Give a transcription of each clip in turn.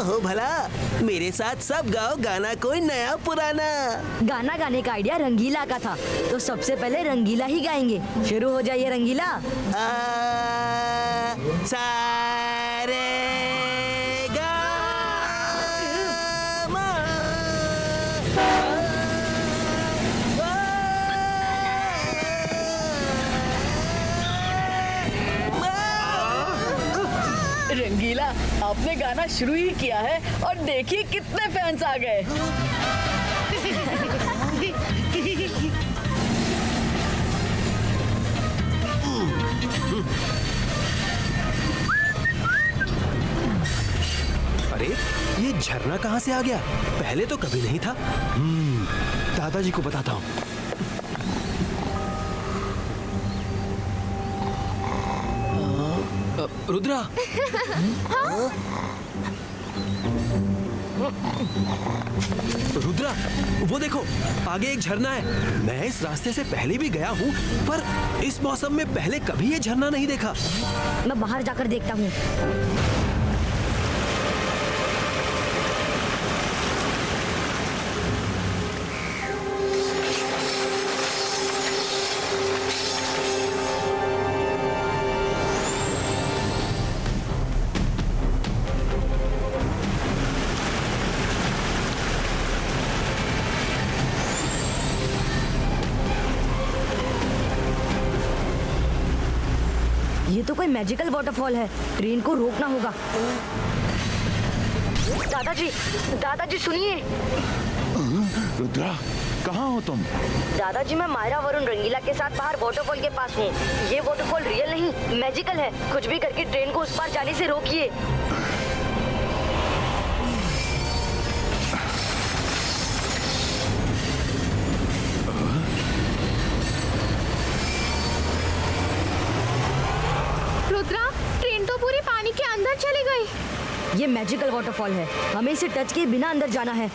तो हो भला, मेरे साथ सब गाओ गाना कोई नया पुराना। गाना गाने का आइडिया रंगीला का था, तो सबसे पहले रंगीला ही गाएंगे। शुरू हो जाइए रंगीला। सारे गा मा। रंगीला, आपने गाना शुरू ही किया है और देखिए कितने फैंस आ गए। अरे ये झरना कहाँ से आ गया? पहले तो कभी नहीं था। दादाजी को बताता हूँ। रुद्रा। रुद्रा, वो देखो आगे एक झरना है। मैं इस रास्ते से पहले भी गया हूँ, पर इस मौसम में पहले कभी ये झरना नहीं देखा। मैं बाहर जाकर देखता हूँ। ये तो कोई मैजिकल वाटरफॉल है। ट्रेन को रोकना होगा। दादाजी सुनिए। रुद्रा, कहाँ हो तुम? दादाजी, मैं मायरा वरुण रंगीला के साथ बाहर वाटरफॉल के पास हूँ। ये वाटरफॉल रियल नहीं, मैजिकल है। कुछ भी करके ट्रेन को उस पार जाने से रोकिए। रुद्रा, ट्रेन तो पूरी पानी के अंदर चली गई। ये मैजिकल वाटरफॉल है, हमें इसे टच किए बिना अंदर जाना है।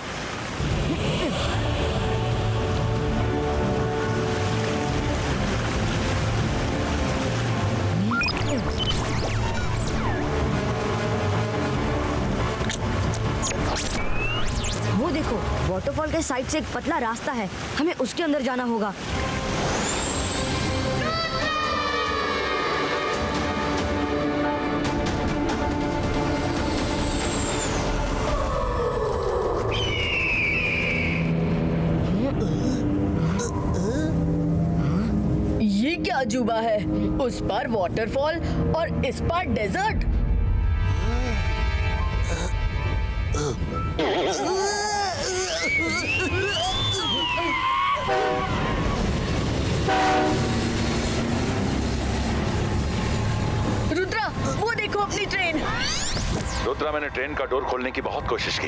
वो देखो, वाटरफॉल के साइड से एक पतला रास्ता है, हमें उसके अंदर जाना होगा। ये क्या अजूबा है? उस पार वाटरफॉल और इस पार डेजर्ट। रुद्रा, वो देखो अपनी ट्रेन। रुद्रा, मैंने ट्रेन का डोर खोलने की बहुत कोशिश की,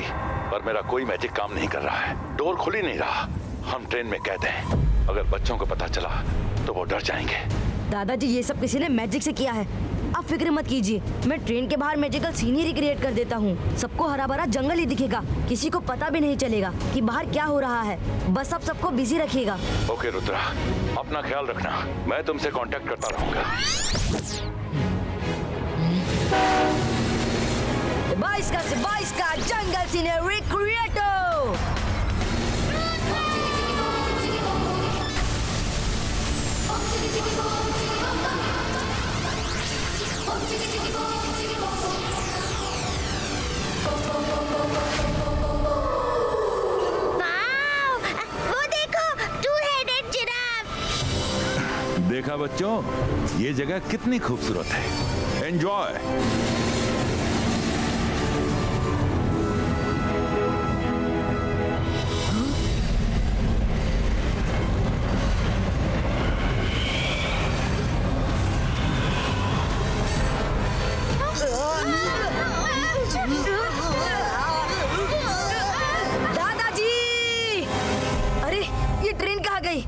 पर मेरा कोई मैजिक काम नहीं कर रहा है। डोर खुल ही नहीं रहा। हम ट्रेन में कैद हैं। अगर बच्चों को पता चला तो वो डर जाएंगे। दादाजी, ये सब किसी ने मैजिक से किया है। आप फिक्र मत कीजिए, मैं ट्रेन के बाहर मैजिकल सीनरी क्रिएट कर देता हूँ। सबको हरा भरा जंगल ही दिखेगा, किसी को पता भी नहीं चलेगा कि बाहर क्या हो रहा है। बस आप सबको बिजी रखिएगा। ओके रुद्रा, अपना ख्याल रखना। मैं तुमसे कांटेक्ट करता रहूंगा। बाईस का जंगल सीनरी क्रिएटो। वो देखो, टू हेडेड जिराफ। देखा बच्चों, ये जगह कितनी खूबसूरत है। एंजॉय। दादाजी, अरे ये ट्रेन कहाँ गई?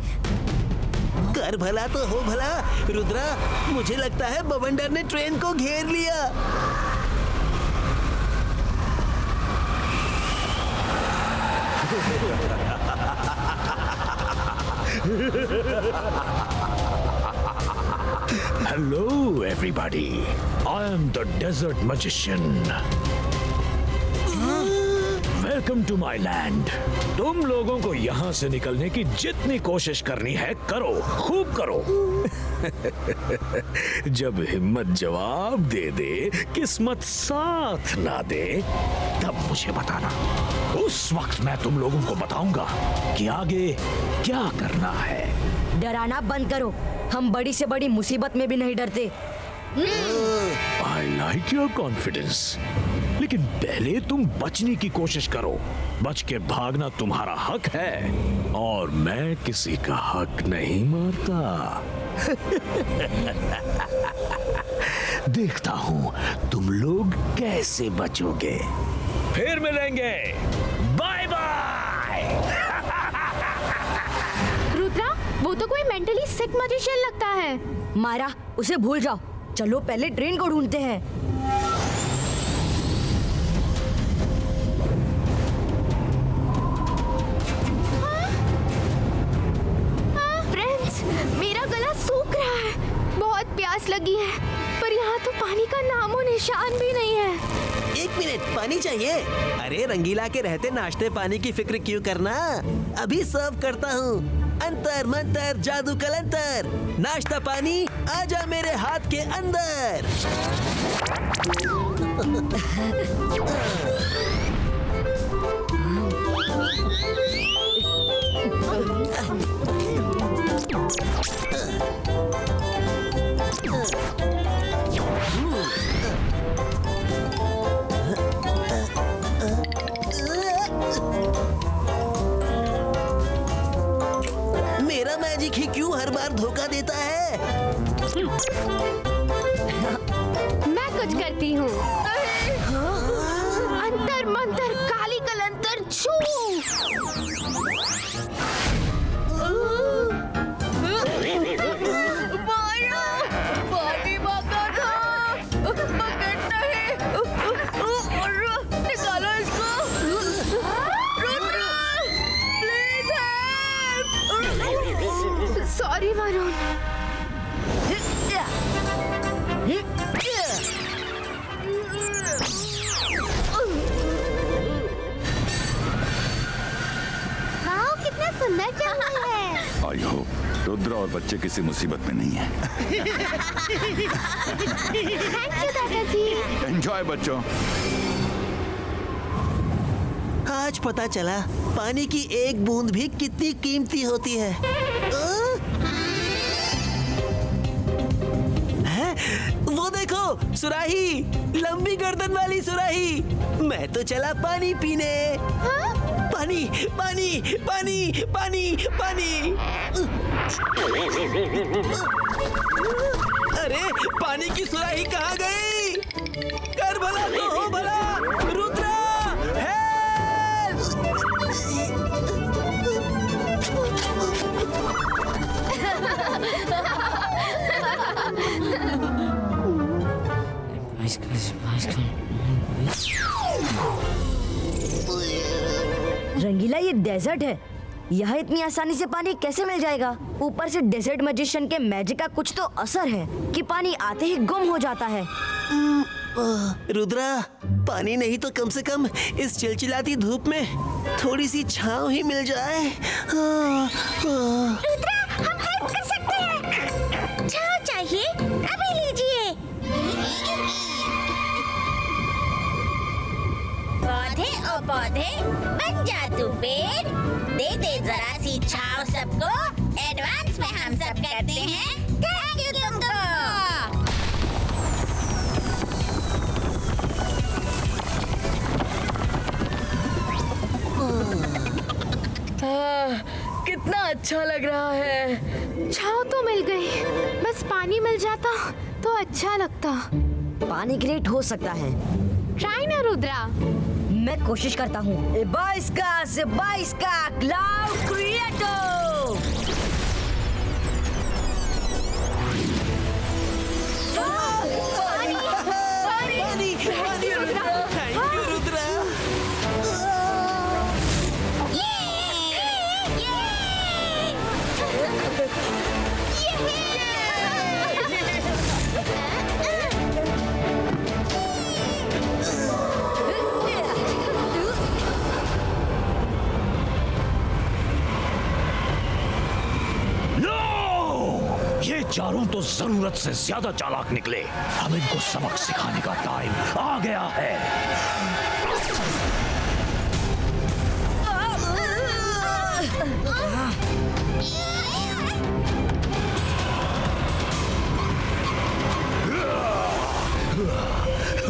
कर भला तो हो भला। रुद्रा, मुझे लगता है बवंडर ने ट्रेन को घेर लिया। Hello, everybody. I am the desert magician. Welcome to my land. तुम लोगों को यहाँ से निकलने की जितनी कोशिश करनी है करो, खूब करो। जब हिम्मत जवाब दे दे, किस्मत साथ ना दे, तब मुझे बताना। उस वक्त मैं तुम लोगों को बताऊंगा कि आगे क्या करना है। डराना बंद करो, हम बड़ी से बड़ी मुसीबत में भी नहीं डरते। I like your confidence। लेकिन पहले तुम बचने की कोशिश करो। बच के भागना तुम्हारा हक है और मैं किसी का हक नहीं मारता। देखता हूं तुम लोग कैसे बचोगे। फिर मिलेंगे, बाय बाय। रुद्रा, वो तो कोई मेंटली सिक मैजिशियन लगता है। मायरा, उसे भूल जाओ, चलो पहले ट्रेन को ढूंढते हैं। फ्रेंड्स, मेरा गला सूख रहा है, बहुत प्यास लगी है, पर यहाँ तो पानी का नामो निशान भी नहीं है। एक मिनट, पानी चाहिए? अरे रंगीला के रहते नाश्ते पानी की फिक्र क्यों करना, अभी सर्व करता हूँ। अंतर मंतर जादू कलंतर, नाश्ता पानी आजा मेरे हाथ के अंदर। मेरा मैजिक ही क्यों हर बार धोखा देता है? मैं कुछ करती हूँ। अंतर मंतर काली कलंतर छू। पानी मांगा था, बकेट नहीं। निकालो इसको। Rudra, please help. Sorry Varun. Wow, कितना सुंदर जंगल है। आई होप रुद्र और बच्चे किसी मुसीबत में नहीं है। थैंक यू दादाजी। एंजॉय बच्चों। आज पता चला पानी की एक बूंद भी कितनी कीमती होती है। हैं? वो देखो, सुराही, लंबी गर्दन वाली सुराही। मैं तो चला पानी पीने। पानी पानी पानी पानी पानी। अरे पानी की सुराही कहाँ गई? कर भला तो हो भला, रुद्रा रंगीला, ये डेजर्ट है, यहाँ इतनी आसानी से पानी कैसे मिल जाएगा? ऊपर से डेजर्ट मैजिशियन के मैजिक का कुछ तो असर है कि पानी आते ही गुम हो जाता है। रुद्रा, पानी नहीं तो कम से कम इस चिलचिलाती धूप में थोड़ी सी छांव ही मिल जाए। रुद्रा, हम हेल्प कर सकते हैं। छांव चाहिए? अभी लीजिए। पौधे ओ पौधे, बन जा तू पेड़, दे दे जरा सी छाँव सबको। एडवांस में हम सब करते हैं थैंक यू तुमको। कितना अच्छा लग रहा है। छांव तो मिल गई, बस पानी मिल जाता तो अच्छा लगता। पानी ग्रेट हो सकता है। ट्राई ना रुद्रा। मैं कोशिश करता हूँ। Sebaisca cloud creator. पानी पानी रुद्रा, थैंक यू रुद्रा। चारों तो जरूरत से ज्यादा चालाक निकले। अब इनको सबक सिखाने का टाइम आ गया है।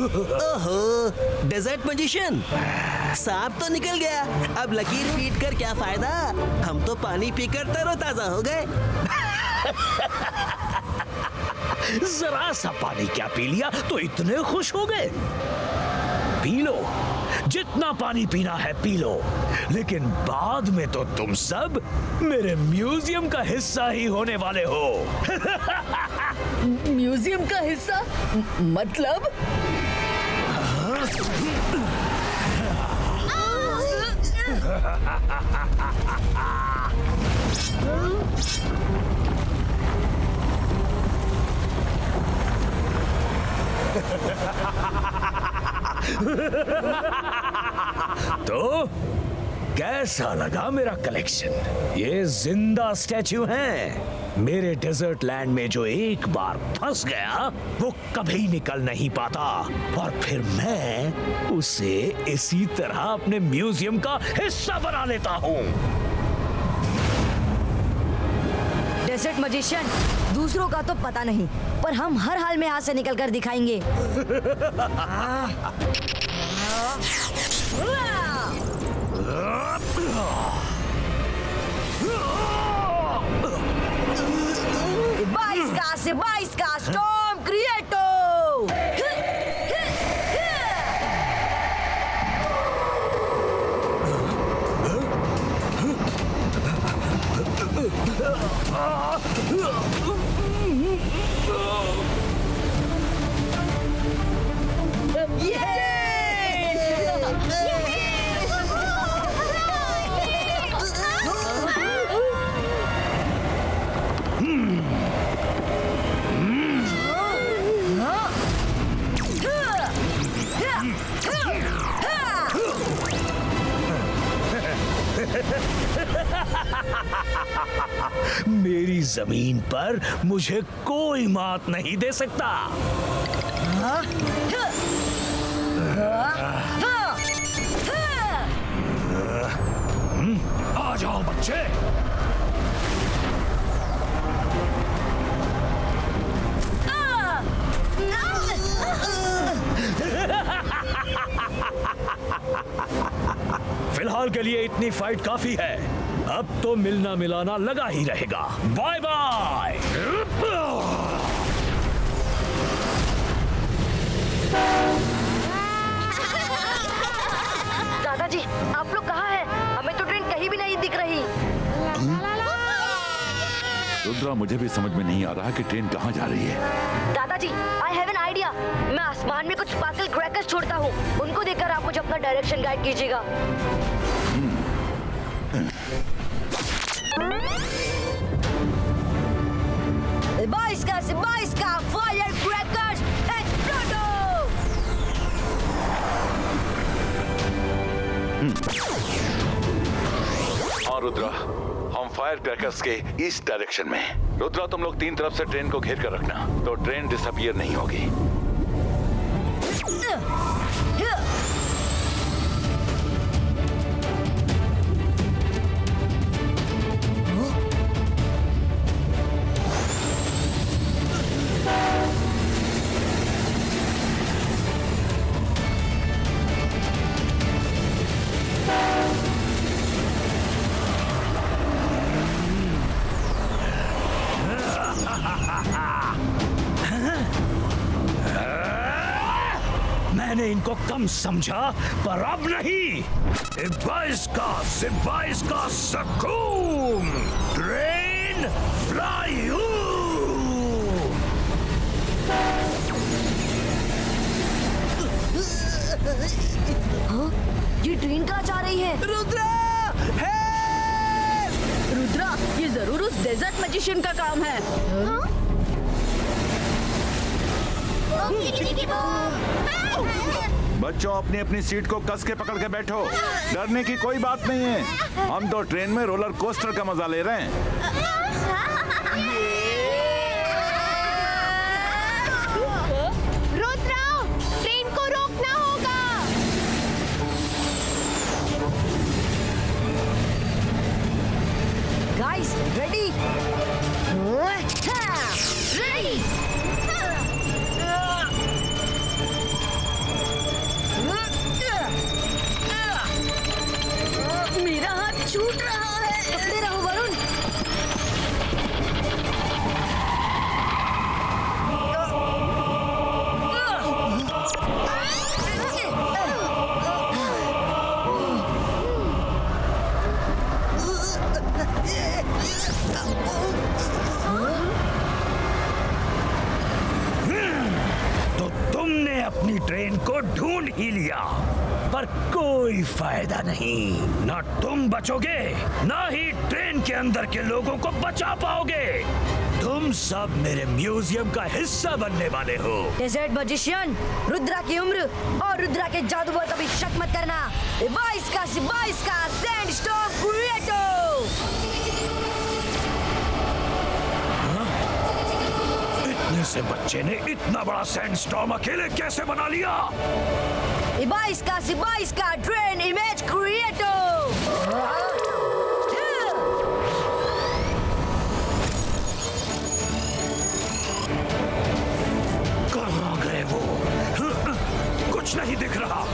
ओहो, डेजर्ट मैजिशियन, सांप तो निकल गया, अब लकीर पीट कर क्या फायदा? हम तो पानी पीकर तरोताजा हो गए। जरा सा पानी क्या पी लिया तो इतने खुश हो गए? पी लो, जितना पानी पीना है पी लो, लेकिन बाद में तो तुम सब मेरे म्यूजियम का हिस्सा ही होने वाले हो। म्यूजियम का हिस्सा मतलब? तो कैसा लगा मेरा कलेक्शन? ये जिंदा स्टैच्यू हैं। मेरे डेजर्ट लैंड में जो एक बार फंस गया वो कभी निकल नहीं पाता, और फिर मैं उसे इसी तरह अपने म्यूजियम का हिस्सा बना लेता हूँ। डेजर्ट मैजिशियन, दूसरों का तो पता नहीं, पर हम हर हाल में यहाँ से निकल कर दिखाएंगे। बाईस का स्टॉर्म क्रिएटो। मेरी जमीन पर मुझे कोई मात नहीं दे सकता। आ जाओ बच्चे। फिलहाल के लिए इतनी फाइट काफी है, अब तो मिलना मिलाना लगा ही रहेगा। Bye bye. दादाजी, आप लोग कहाँ हैं? हमें तो ट्रेन कहीं भी नहीं दिख रही। रुद्रा, मुझे भी समझ में नहीं आ रहा कि ट्रेन कहाँ जा रही है। दादाजी, आई हैव एन आइडिया। मैं आसमान में कुछ स्पार्कल क्रैकर्स छोड़ता हूँ, उनको देखकर आप मुझे अपना डायरेक्शन गाइड कीजिएगा। बाईस का फायर क्रैकर्स एक्सप्लोडो। हाँ रुद्रा, हम फायर क्रैकर्स के ईस्ट डायरेक्शन में। रुद्रा, तुम लोग 3 तरफ से ट्रेन को घेर कर रखना, तो ट्रेन डिसअपीयर नहीं होगी। मैंने इनको कम समझा, पर अब नहीं। 22 का सकून, ट्रेन फ्लाई। ये ट्रेन कहाँ जा रही है? रुद्रा, रुद्रा, ये जरूर उस डेजर्ट मैजिशियन का काम है। बच्चों, अपनी अपनी सीट को कस के पकड़ के बैठो। डरने की कोई बात नहीं है, हम तो ट्रेन में रोलर कोस्टर का मजा ले रहे हैं। Guys ready? रेडी। मेरा हाथ छूट रहा है। पकड़े रहो वरुण। तो तुमने अपनी ट्रेन को ढूंढ ही लिया, पर कोई फायदा नहीं। ना तुम बचोगे, ना ही ट्रेन के अंदर के लोगों को बचा पाओगे। तुम सब मेरे म्यूजियम का हिस्सा बनने वाले हो। डेजर्ट मैजिशियन, रुद्रा की उम्र और रुद्रा के जादू पर कभी शक मत करना। 22 का सैंडस्टॉर्म क्रिएटो। इतने से बच्चे ने इतना बड़ा सैंडस्टॉर्म अकेले कैसे बना लिया? 22 का ट्रेन इमेज क्रिएटो। कहाँ गए वो? कुछ नहीं दिख रहा।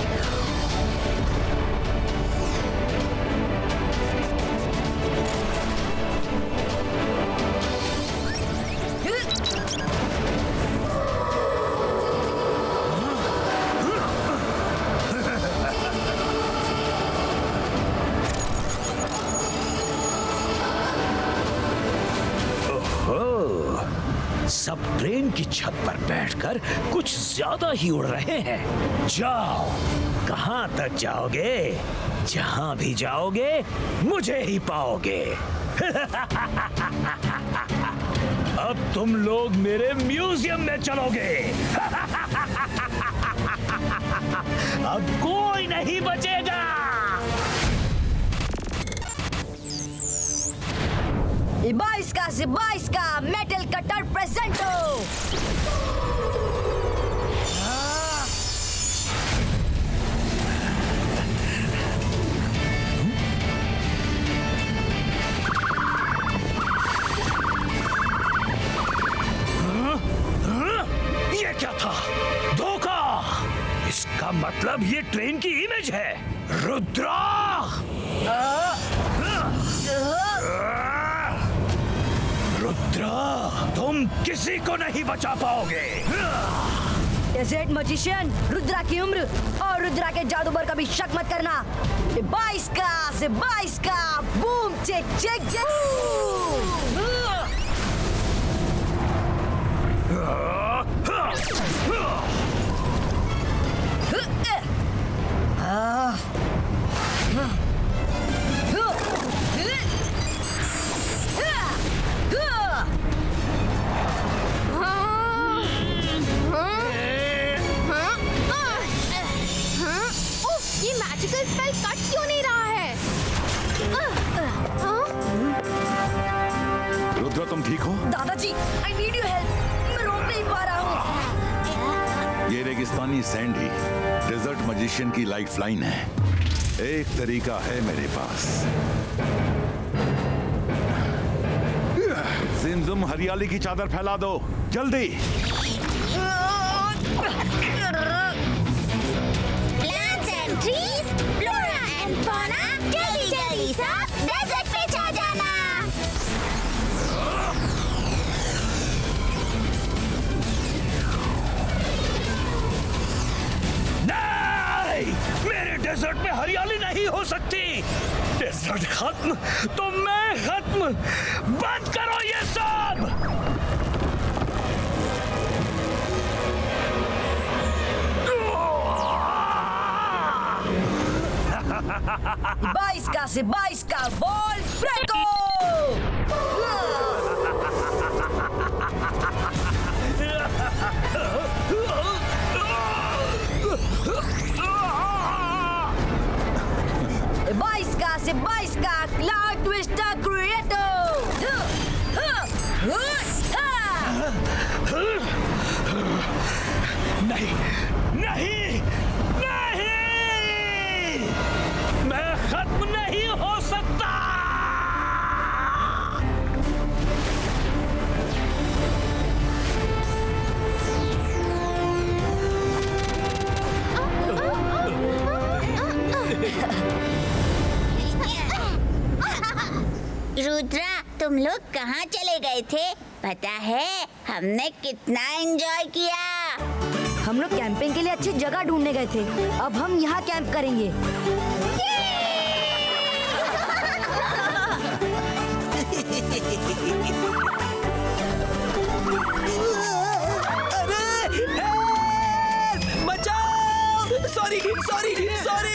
सब ट्रेन की छत पर बैठकर कुछ ज्यादा ही उड़ रहे हैं। जाओ, कहां तक जाओगे? जहां भी जाओगे मुझे ही पाओगे। अब तुम लोग मेरे म्यूजियम में चलोगे। अब कोई नहीं बचेगा। 22 का मेटल कटर प्रेजेंटो। ये क्या था? धोखा। इसका मतलब ये ट्रेन की इमेज है। रुद्रा! रुद्रा, तुम किसी को नहीं बचा पाओगे। डेजर्ट मैजिशियन, रुद्रा की उम्र और रुद्रा के जादू पर कभी शक मत करना। 22 का बूम चेक चेक ये मैजिकल स्पेल कट क्यों नहीं रहा है? रुद्रा, तुम ठीक हो? दादाजी, आई नीड योर हेल्प। मैं रोक नहीं पा रहा हूँ। ये रेगिस्तानी सैंड ही डेजर्ट मैजिशियन की लाइफ लाइन है। एक तरीका है मेरे पास। जिमजुम हरियाली की चादर फैला दो, जल्दी। Plants and trees, flora and fauna, जल्दी जल्दी सब डेजर्ट पे छा जाना। नहीं! मेरे डेजर्ट में हरियाली नहीं हो सकती। डेजर्ट खत्म तो मैं खत्म। बंद करो ये सब। 22 का बॉल ब्रेको। बाईस का क्लाउड ट्विस्टर क्रिएटो। नहीं नहीं नहीं, मैं खत्म नहीं हो सकता। तुम लोग कहाँ चले गए थे? पता है हमने कितना एंजॉय किया। हम लोग कैंपिंग के लिए अच्छी जगह ढूंढने गए थे। अब हम यहाँ कैंप करेंगे। बचाओ! Sorry sorry sorry!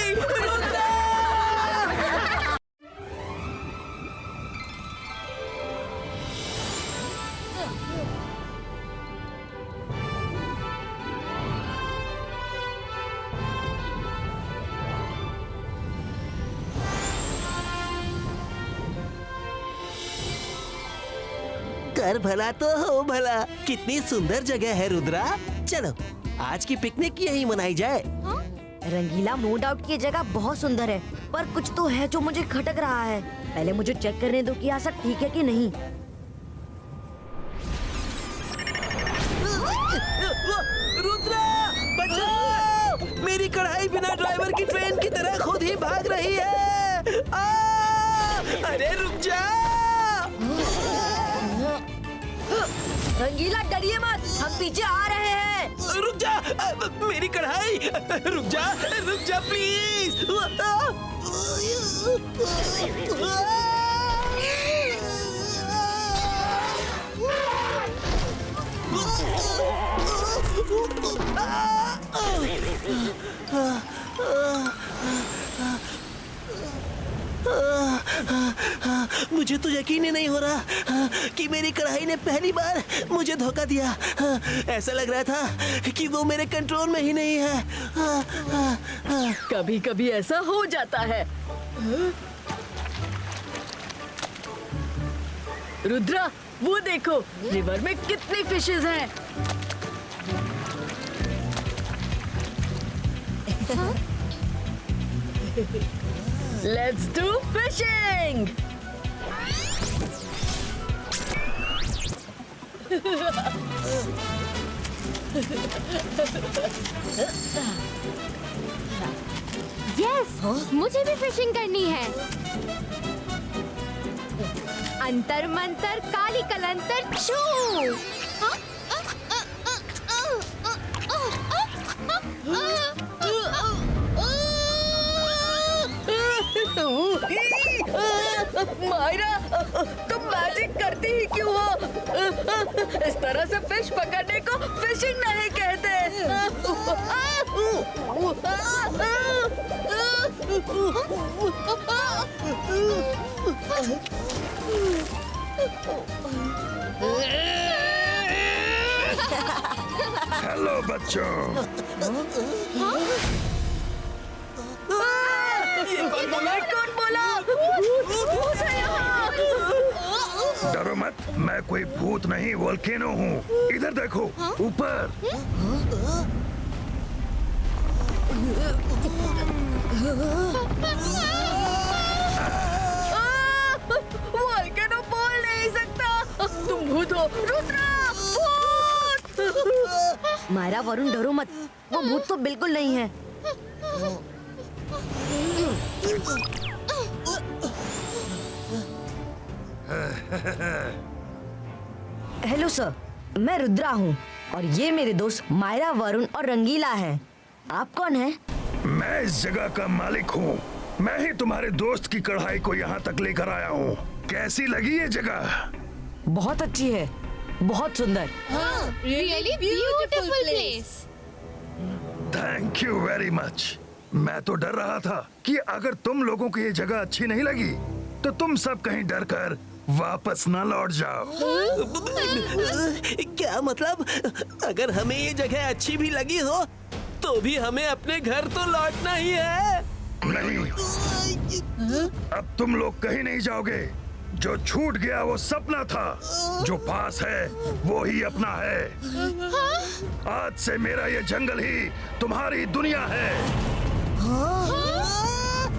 कर भला तो हो भला। कितनी सुंदर जगह है रुद्रा। चलो आज की पिकनिक यहीं मनाई जाए। रंगीला, नो डाउट की ये जगह बहुत सुंदर है, पर कुछ तो है जो मुझे खटक रहा है। पहले मुझे चेक करने दो कि यहाँ सब ठीक है कि नहीं। रुद्रा बचाओ! मेरी कढ़ाई बिना ड्राइवर की ट्रेन की तरह खुद ही भाग रही है। अरे रुक जा! रंगीला डरिए मत, हम पीछे आ रहे हैं। रुक जा! मेरी कढ़ाई! रुक जा प्लीज! मुझे तो यकीन ही नहीं हो रहा कि मेरी कढ़ाई ने पहली बार मुझे धोखा दिया। ऐसा लग रहा था कि वो मेरे कंट्रोल में ही नहीं है। कभी कभी ऐसा हो जाता है। रुद्रा, वो देखो रिवर में कितनी फिशेस हैं। Let's do fishing! यस, मुझे भी फिशिंग करनी है। अंतर मंतर काली कलंतर छू। मायरा, तुम मैजिक करती ही क्यों हो? इस तरह से फिश पकड़ने को फिशिंग नहीं कहते। हेलो बच्चों। कौन बोला? डरो मत, मैं कोई भूत नहीं, वोल्केनो हूँ। इधर देखो, ऊपर। वोल्केनो बोल नहीं सकता। तुम भूत हो रुद्रा, भूत। मायरा, वरुण डरो मत, वो भूत तो बिल्कुल नहीं है। हेलो सर, मैं रुद्रा हूँ और ये मेरे दोस्त मायरा, वरुण और रंगीला हैं। आप कौन हैं? मैं इस जगह का मालिक हूँ। मैं ही तुम्हारे दोस्त की कढ़ाई को यहाँ तक लेकर आया हूँ। कैसी लगी ये जगह? बहुत अच्छी है, बहुत सुंदर। Really beautiful place. Thank you very much. मैं तो डर रहा था कि अगर तुम लोगों को ये जगह अच्छी नहीं लगी तो तुम सब कहीं डर कर वापस ना लौट जाओ। क्या मतलब? अगर हमें ये जगह अच्छी भी लगी हो तो भी हमें अपने घर तो लौटना ही है। नहीं, अब तुम लोग कहीं नहीं जाओगे। जो छूट गया वो सपना था, जो पास है वो ही अपना है। आज से मेरा ये जंगल ही तुम्हारी दुनिया है।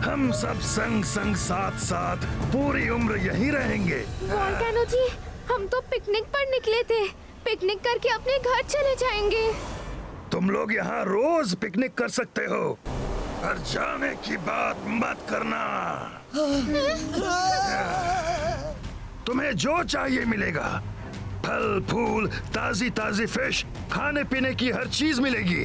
हम सब संग संग साथ साथ पूरी उम्र यहीं रहेंगे। वोल्केनो जी, हम तो पिकनिक पर निकले थे। पिकनिक करके अपने घर चले जाएंगे। तुम लोग यहाँ रोज पिकनिक कर सकते हो, पर जाने की बात मत करना। तुम्हें जो चाहिए मिलेगा। फल फूल, ताजी ताजी फिश, खाने पीने की हर चीज मिलेगी।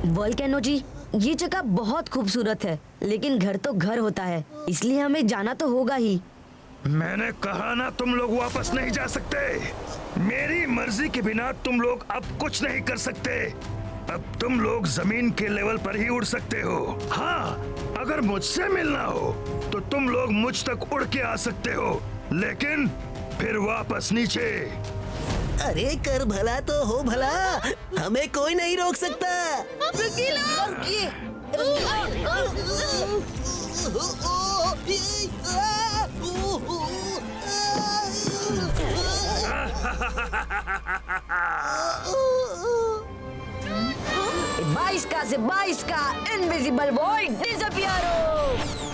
वोल्केनो जी, ये जगह बहुत खूबसूरत है, लेकिन घर तो घर होता है, इसलिए हमें जाना तो होगा ही। मैंने कहा ना, तुम लोग वापस नहीं जा सकते। मेरी मर्जी के बिना तुम लोग अब कुछ नहीं कर सकते। अब तुम लोग जमीन के लेवल पर ही उड़ सकते हो। हाँ, अगर मुझसे मिलना हो तो तुम लोग मुझ तक उड़ के आ सकते हो, लेकिन फिर वापस नीचे। अरे कर भला तो हो भला, हमें कोई नहीं रोक सकता। बाईस का से 22 का इनविजिबल वॉइड डिसअपियरो।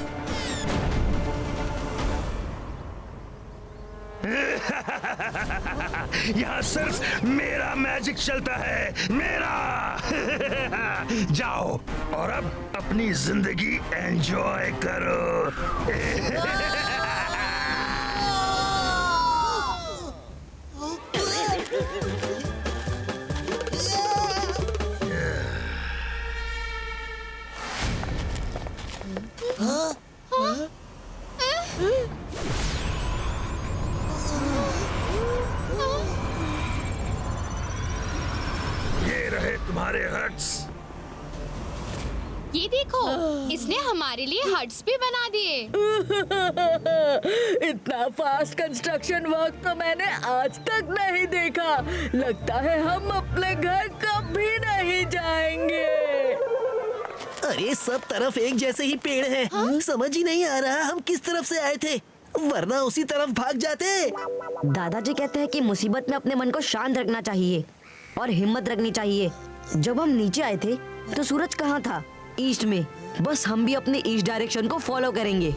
यहाँ सिर्फ मेरा मैजिक चलता है, मेरा। जाओ और अब अपनी जिंदगी एंजॉय करो। ये रहे तुम्हारे हट्स। ये देखो, इसने हमारे लिए हट्स भी बना दिए। इतना फास्ट कंस्ट्रक्शन वर्क तो मैंने आज तक नहीं देखा। लगता है हम अपने घर कभी नहीं जाएंगे। अरे सब तरफ एक जैसे ही पेड़ हैं। समझ ही नहीं आ रहा हम किस तरफ से आए थे, वरना उसी तरफ भाग जाते। दादाजी कहते हैं कि मुसीबत में अपने मन को शांत रखना चाहिए और हिम्मत रखनी चाहिए। जब हम नीचे आए थे तो सूरज कहाँ था? ईस्ट में। बस हम भी अपने ईस्ट डायरेक्शन को फॉलो करेंगे।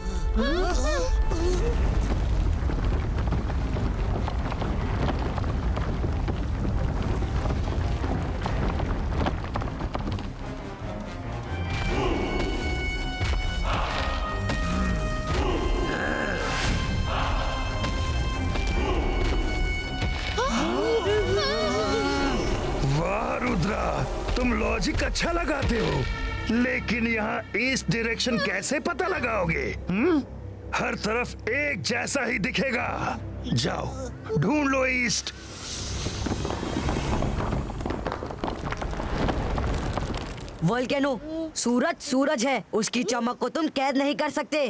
वाह रुद्रा, तुम लॉजिक अच्छा लगाते हो, लेकिन यहाँ ईस्ट डायरेक्शन कैसे पता लगाओगे? हर तरफ एक जैसा ही दिखेगा। जाओ ढूंढ लो ईस्ट। वोल्केनो, सूरज सूरज है, उसकी चमक को तुम कैद नहीं कर सकते।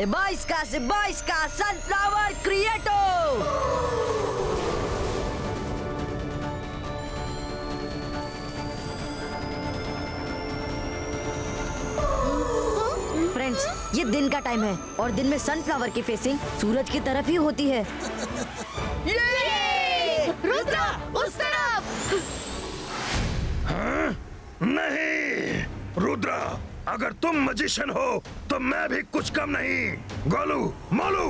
22 का सनफ्लावर क्रिएटो। फ्रेंड्स, ये दिन का टाइम है और दिन में सनफ्लावर की फेसिंग सूरज की तरफ ही होती है। रुद्रा, उस तरफ। हाँ? नहीं रुद्रा, अगर तुम मजिशियन हो तो मैं भी कुछ कम नहीं। गोलू, मोलू,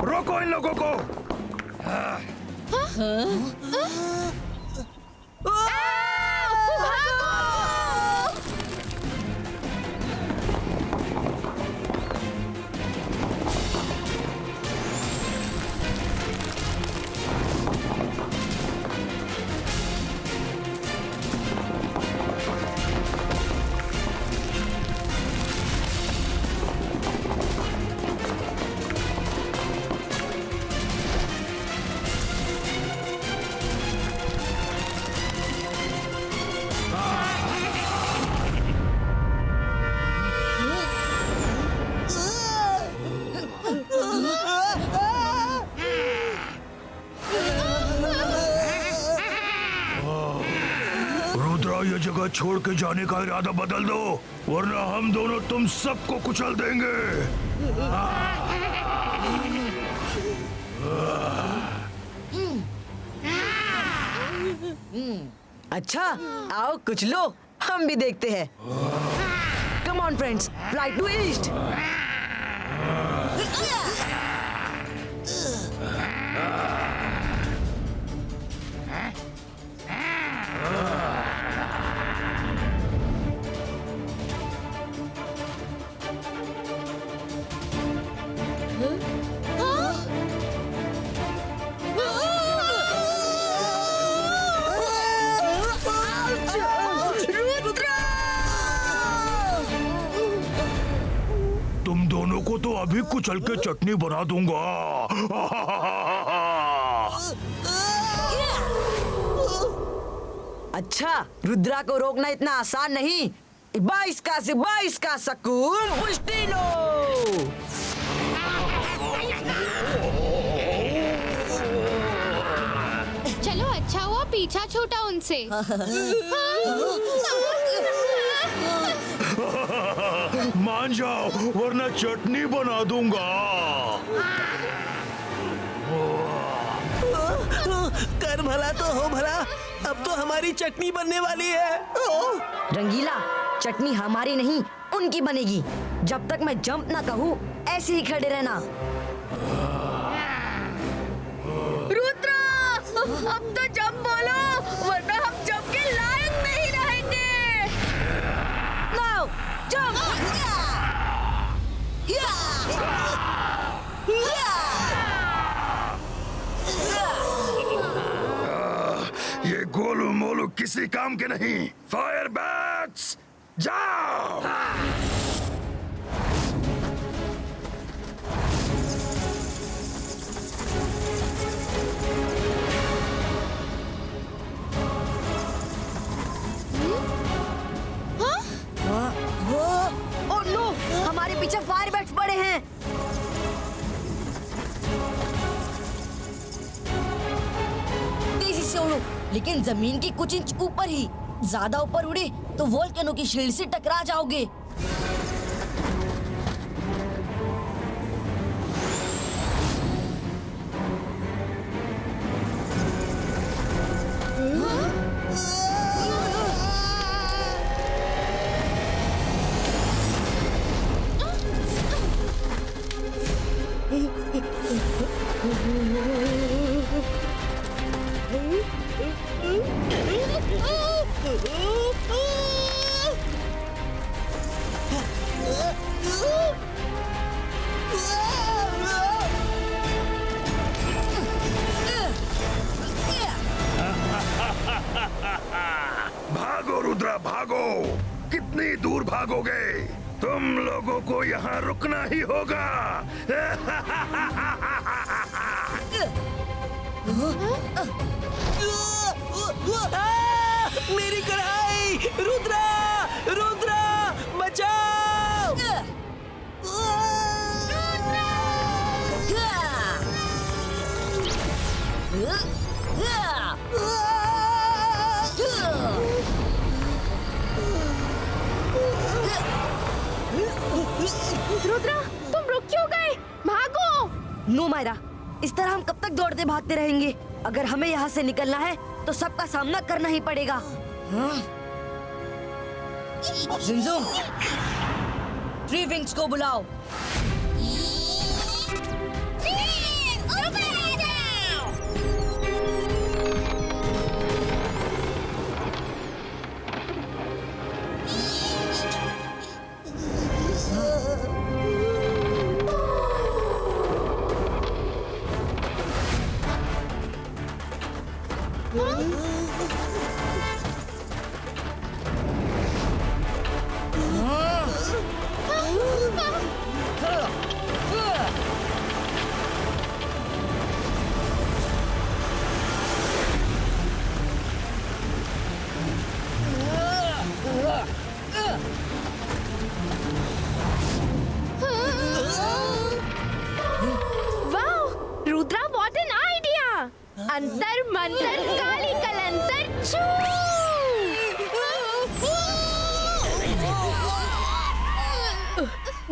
रोको इन लोगों को। ये जगह छोड़ के जाने का इरादा बदल दो, वरना हम दोनों तुम सबको कुचल देंगे। अच्छा, आओ कुछ लो, हम भी देखते हैं। Come on friends, fly to east. अभी कुचल के चटनी बना दूंगा। अच्छा, रुद्रा को रोकना इतना आसान नहीं। 22 का सकून पुष्टि लो। चलो अच्छा हुआ पीछा छूटा उनसे। मान जाओ वरना चटनी बना दूंगा। कर भला तो हो भला, अब तो हमारी चटनी बनने वाली है। रंगीला, चटनी हमारी नहीं उनकी बनेगी। जब तक मैं जंप ना कहूँ ऐसे ही खड़े रहना। रुद्रा, अब तो जंप बोलो वरना हम जंप के लायक नहीं रहेंगे। Now jump. ये गोलू मोलू किसी काम के नहीं। फायर बैट्स जाओ। ओह नो, हमारे पीछे फायर बैट्स पड़े हैं। तेजी से उड़ो, लेकिन जमीन की कुछ इंच ऊपर ही। ज्यादा ऊपर उड़े तो वोल्केनो की शील्ड से टकरा जाओगे। भागो रुद्रा भागो। कितनी दूर भागोगे? तुम लोगों को यहाँ रुकना ही होगा। मेरी कढ़ाई! रुद्रा! रुद्रा! बचाओ! रुद्रा, तुम रुक क्यों गए? भागो! नो मायरा, इस तरह हम कब तक दौड़ते भागते रहेंगे? अगर हमें यहाँ से निकलना है तो सबका सामना करना ही पड़ेगा। ज़ुमज़ुम, 3 विंग्स को बुलाओ। अंतर मंतर काली कलंतर छू।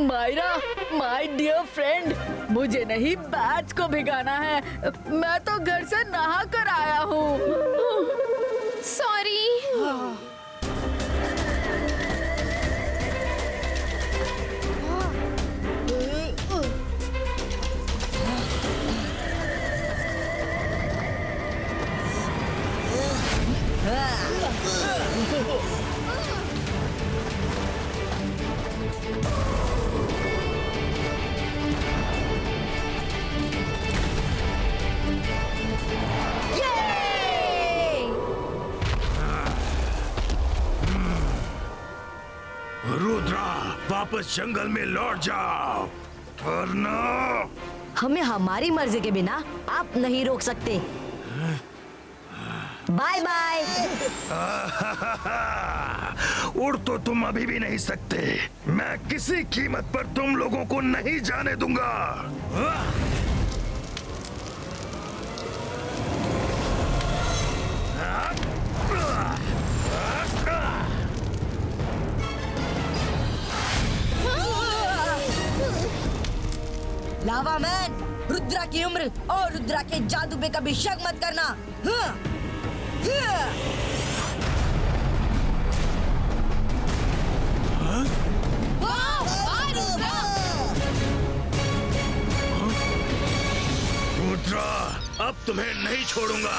मायरा, माय डियर फ्रेंड, मुझे नहीं बैट्स को भिगाना है। मैं तो घर से नहा कर आया हूँ। सॉरी। रुद्रा, वापस जंगल में लौट जाओ। वरना हमें हमारी मर्जी के बिना आप नहीं रोक सकते। Bye bye. उड़ तो तुम अभी भी नहीं सकते। मैं किसी कीमत पर तुम लोगों को नहीं जाने दूंगा। लावा मैन, रुद्रा की उम्र और रुद्रा के जादू पे कभी शक मत करना। रुद्रा, अब तुम्हें नहीं छोड़ूंगा।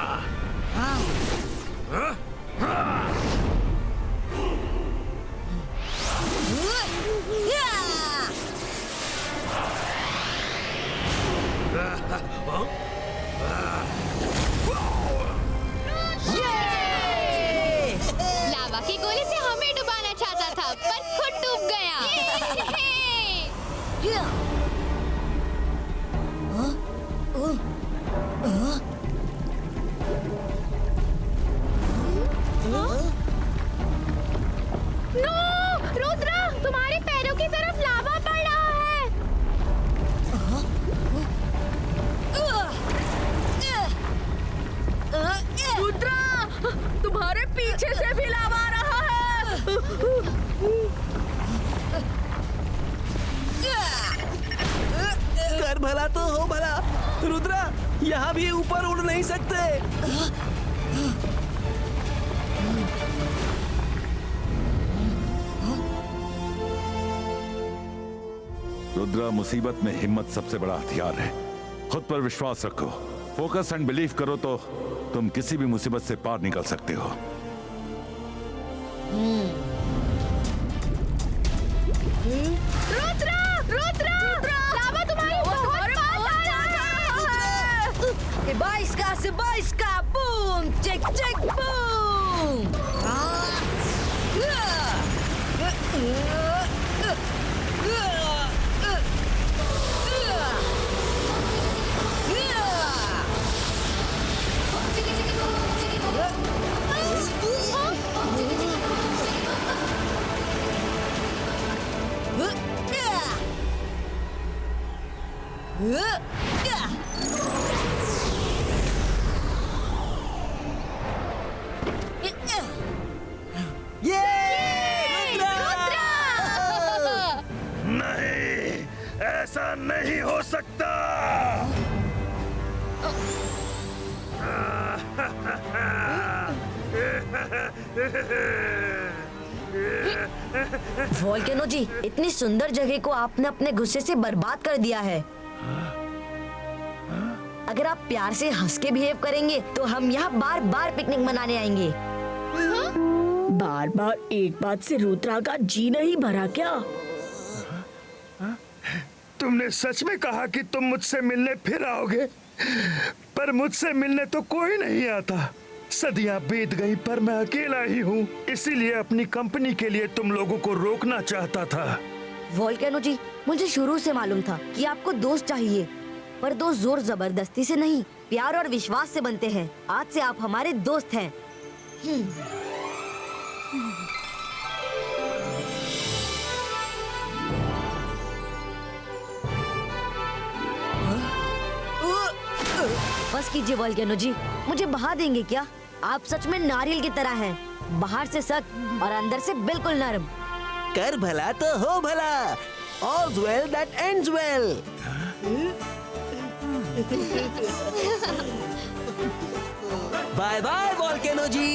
लावा की गोली से हमें डुबाना चाहता था पर खुद डूब गया। नो, रुद्रा, तुम्हारे पैरों की तरफ लावा पड़ रहा है। रुद्रा, तुम्हारे पीछे से भी लावा आ रहा है। कर भला तो हो भला। रुद्रा, यहाँ भी ऊपर उड़ नहीं सकते। रुद्रा, मुसीबत में हिम्मत सबसे बड़ा हथियार है। खुद पर विश्वास रखो, फोकस एंड बिलीव करो तो तुम किसी भी मुसीबत से पार निकल सकते हो। रुद्रा, रुद्रा, लावा तुम्हारे बहुत पास आ रहा है। सिबाइस्का, बूम, चेक चेक बूम। नहीं, ऐसा नहीं हो सकता। वोल्केनो जी, इतनी सुंदर जगह को आपने अपने गुस्से से बर्बाद कर दिया है। अगर आप प्यार से हंस के बिहेव करेंगे तो हम यहाँ बार बार पिकनिक मनाने आएंगे। बार बार एक बात से रुद्रा का जी नहीं भरा क्या? तुमने सच में कहा कि तुम मुझसे मिलने फिर आओगे, पर मुझसे मिलने तो कोई नहीं आता। सदियां बीत गई पर मैं अकेला ही हूँ, इसीलिए अपनी कंपनी के लिए तुम लोगों को रोकना चाहता था। वोल्केनो जी, मुझे शुरू से मालूम था कि आपको दोस्त चाहिए, पर दोस्त जोर जबरदस्ती से नहीं, प्यार और विश्वास से बनते हैं। आज से आप हमारे दोस्त हैं। बस कीजिए वोल्केनो जी, मुझे बहा देंगे क्या? आप सच में नारियल की तरह हैं, बाहर से सख्त और अंदर से बिल्कुल नरम। कर भला तो हो भला। All's well that ends well. Bye bye volcano ji.